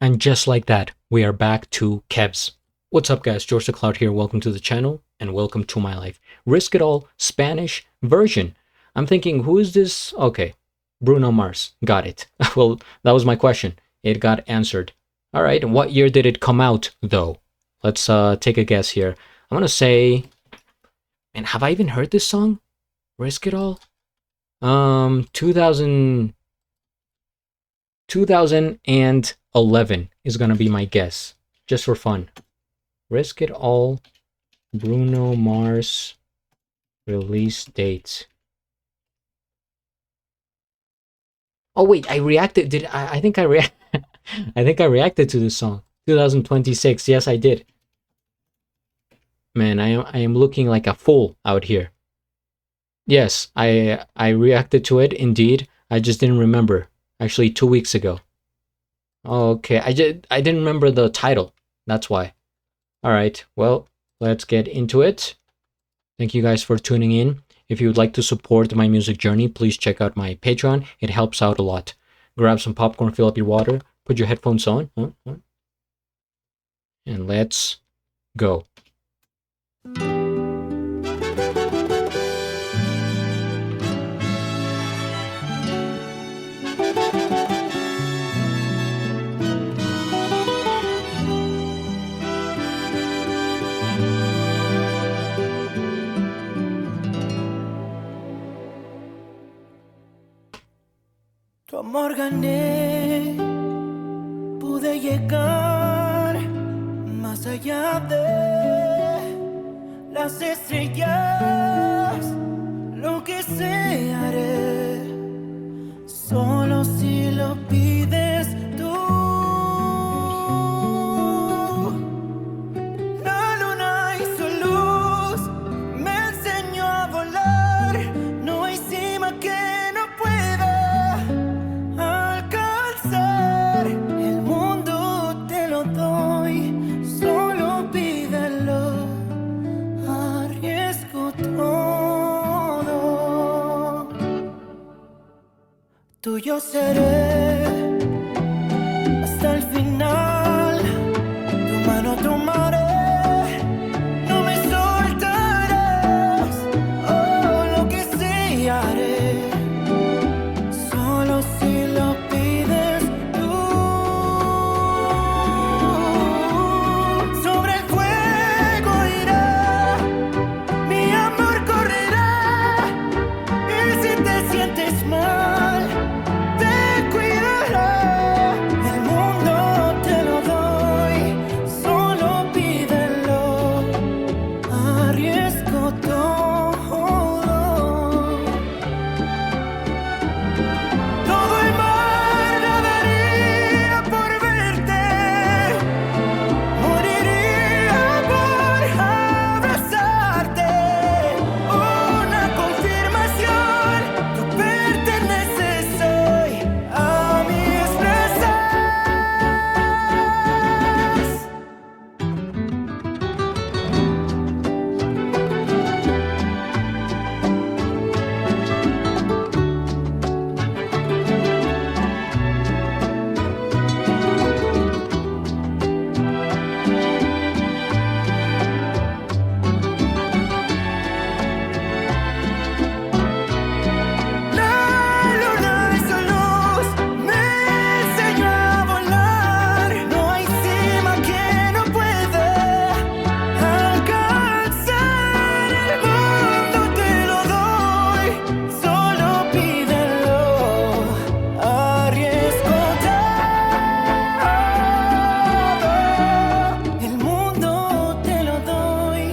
And just like that, we are back to Kevz. What's up, guys? GeorgeTheCloud here. Welcome to the channel and welcome to my life. Risk It All Spanish version. I'm thinking, who is this? Okay, Bruno Mars. Got it. Well, that was my question. It got answered. All right, what year did it come out, though? Let's take a guess here. I'm gonna say, and have I even heard this song? Risk It All? 2011 is gonna be my guess, just for fun. Risk It All, Bruno Mars, release date. Oh wait, I reacted. Did I think I I think I reacted to this song. 2026. Yes, I did. Man, I am looking like a fool out here. Yes, I reacted to it indeed. I just didn't remember. Actually, 2 weeks ago. Okay, I didn't remember the title. That's why. All right. Well, let's get into it. Thank you guys for tuning in. If you would like to support my music journey, please check out my Patreon. It helps out a lot. Grab some popcorn, fill up your water, put your headphones on, and let's go. Tu amor gané, pude llegar más allá de las estrellas, lo que sea haré, solo si lo pides tú. La luna y su luz me enseñó a volar, no hay cima que no pueda alcanzar. El mundo te lo doy, solo pídelo, arriesgo todo. Tuyo seré hasta el final, tu mano tomaré, no me soltarás, oh, lo que sea haré, solo si lo pides tú. Sobre el fuego irá, mi amor correrá, y si te sientes mal, te cuidará. El mundo te lo doy, solo pídelo, arriesgo todo. Todo el mar nadaría por verte, moriría por abrazarte. Una confirmación, tú perteneces hoy a mis brazos. La luna y su luz me enseñó a volar, no hay cima que no pueda alcanzar. El mundo te lo doy, solo pídelo, arriesgo todo. El mundo te lo doy,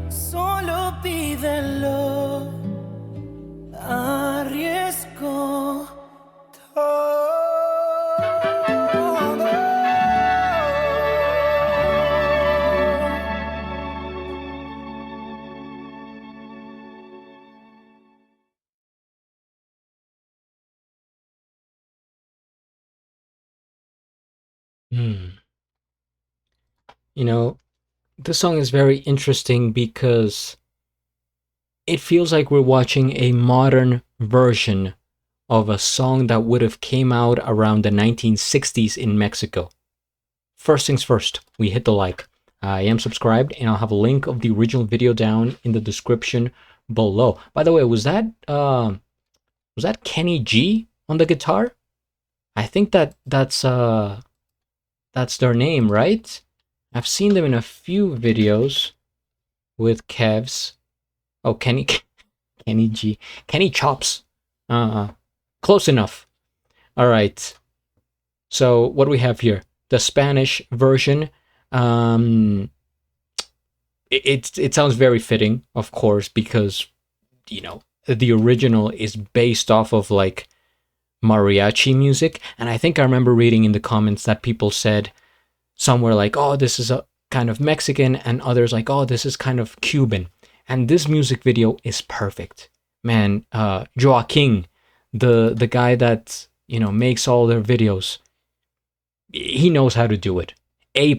solo pídelo, arriesgo todo. You know, this song is very interesting because it feels like we're watching a modern version of a song that would have came out around the 1960s in Mexico. first things first, we hit the like. I am subscribed, and I'll have a link of the original video down in the description below. By the way, was that Kenny G on the guitar? I think that's their name, right? I've seen them in a few videos with Kevz. Oh, Kenny G, Kenny Chops. Close enough. All right. So what do we have here? The Spanish version. It sounds very fitting, of course, because the original is based off of like mariachi music, and I think I remember reading in the comments that people said somewhere like, "Oh, this is a kind of Mexican," and others like, "Oh, this is kind of Cuban." And this music video is perfect, man. Joaquin, the guy that makes all their videos, he knows how to do it. A+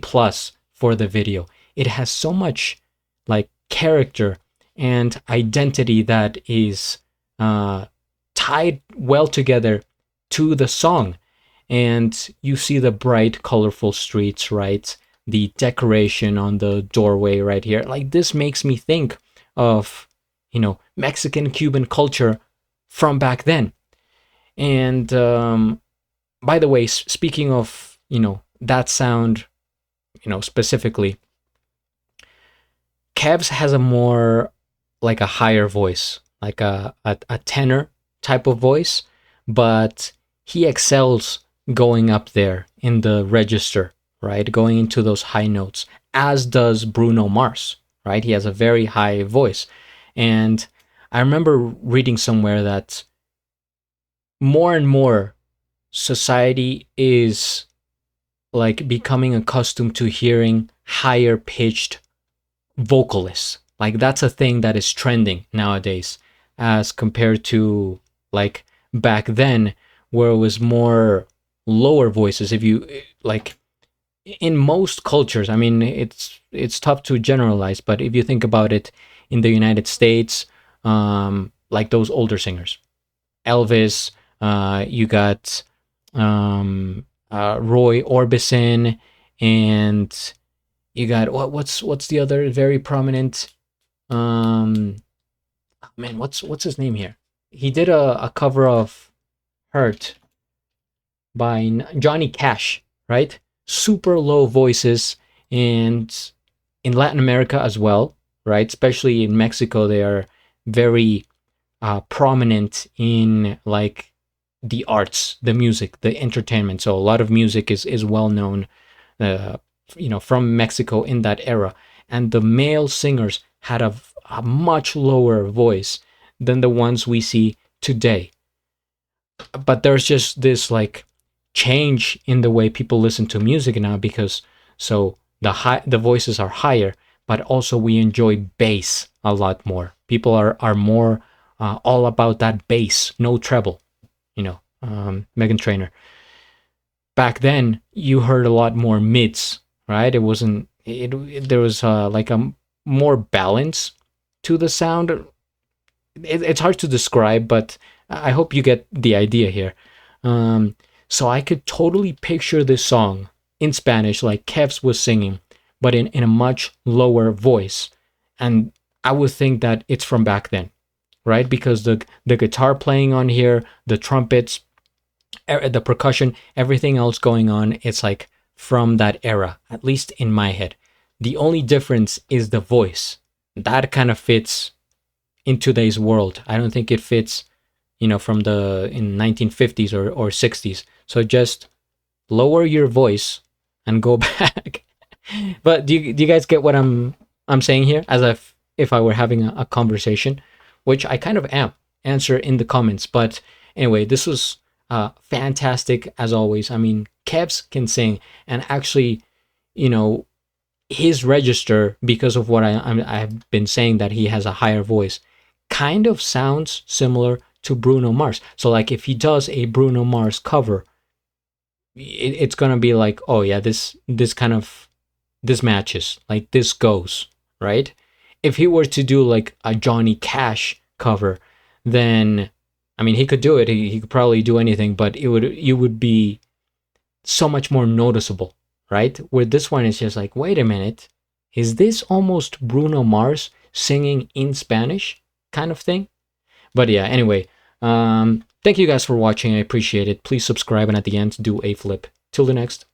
for the video. It has so much like character and identity that is tied well together to the song. And you see the bright, colorful streets, right? The decoration on the doorway right here. Like, this makes me think of, Mexican Cuban culture from back then. And by the way, speaking of, that sound, specifically, Kevz has a more like a higher voice, like a tenor type of voice, but he excels going up there in the register, right? Going into those high notes, as does Bruno Mars, right? He has a very high voice. And I remember reading somewhere that more and more society is like becoming accustomed to hearing higher pitched vocalists. Like, that's a thing that is trending nowadays, as compared to like back then, where it was more lower voices. If you like, in most cultures, I mean, it's tough to generalize, but if you think about it, in the United States, like those older singers, Elvis, you got Roy Orbison, and you got what's the other very prominent man, what's his name here? He did a cover of Hurt by Johnny Cash, right? Super low voices, and in Latin America as well, right? Especially in Mexico, they are very prominent in like the arts, the music, the entertainment. So a lot of music is well known, from Mexico in that era. And the male singers had a much lower voice than the ones we see today. But there's just this like change in the way people listen to music now, because so the voices are higher, but also we enjoy bass a lot more. People are more all about that bass, no treble, Megan Trainor. Back then, you heard a lot more mids, right? It wasn't. There was like a more balance to the sound. It's hard to describe, but I hope you get the idea here. So I could totally picture this song in Spanish, like Kevz was singing, but in a much lower voice. And I would think that it's from back then, right? Because the guitar playing on here, the trumpets, the percussion, everything else going on, it's like from that era, at least in my head. The only difference is the voice. That kind of fits in today's world. I don't think it fits, from in 1950s or 60s. So just lower your voice and go back. But do you guys get what I'm saying here? As if I were having a conversation, which I kind of am. Answer in the comments. But anyway, this was fantastic as always. I mean, Kevz can sing, and actually, his register, because of what I've been saying, that he has a higher voice, kind of sounds similar to Bruno Mars. So like, if he does a Bruno Mars cover, it's gonna be like, oh yeah, this matches, like this goes, right? If he were to do like a Johnny Cash cover, then I mean, he could do it. He could probably do anything, but you would be so much more noticeable, right? Where this one is just like, wait a minute, is this almost Bruno Mars singing in Spanish kind of thing? But yeah, anyway, thank you guys for watching. I appreciate it. Please subscribe, and at the end, do a flip. Till the next.